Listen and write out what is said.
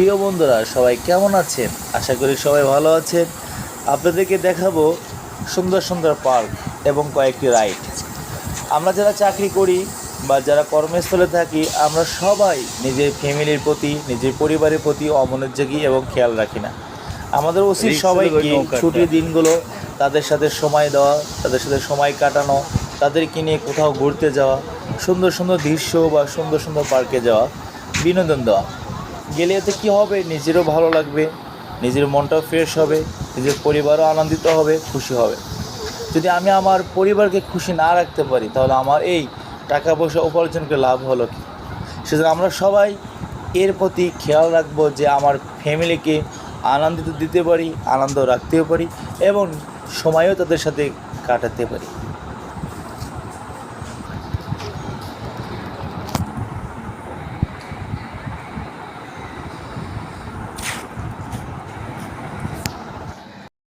প্রিয় বন্ধুরা, সবাই কেমন আছেন? আশা করি সবাই ভালো আছেন। আপনাদেরকে দেখাবো সুন্দর সুন্দর পার্ক এবং কয়েকটি রাইড। আমরা যারা চাকরি করি বা যারা কর্মস্থলে থাকি, আমরা সবাই নিজের ফ্যামিলির প্রতি, নিজের পরিবারের প্রতি অমনোযোগী এবং খেয়াল রাখি না। আমাদের উচিত সবাইকে ছুটির দিনগুলো তাদের সাথে সময় দেওয়া, তাদের সাথে সময় কাটানো, তাদেরকে নিয়ে কোথাও ঘুরতে যাওয়া, সুন্দর সুন্দর দৃশ্য বা সুন্দর সুন্দর পার্কে যাওয়া, বিনোদন দেওয়া। গেলে এতে কী হবে? নিজেরও ভালো লাগবে, নিজের মনটাও ফ্রেশ হবে, নিজের পরিবারও আনন্দিত হবে, খুশি হবে। যদি আমি আমার পরিবারকে খুশি না রাখতে পারি, তাহলে আমার এই টাকা পয়সা উপার্জন করে লাভ হলো কি? সেজন্য আমরা সবাই এর প্রতি খেয়াল রাখবো যে আমার ফ্যামিলিকে আনন্দিত দিতে পারি, আনন্দ রাখতেও পারি এবং সময়ও তাদের সাথে কাটাতে পারি।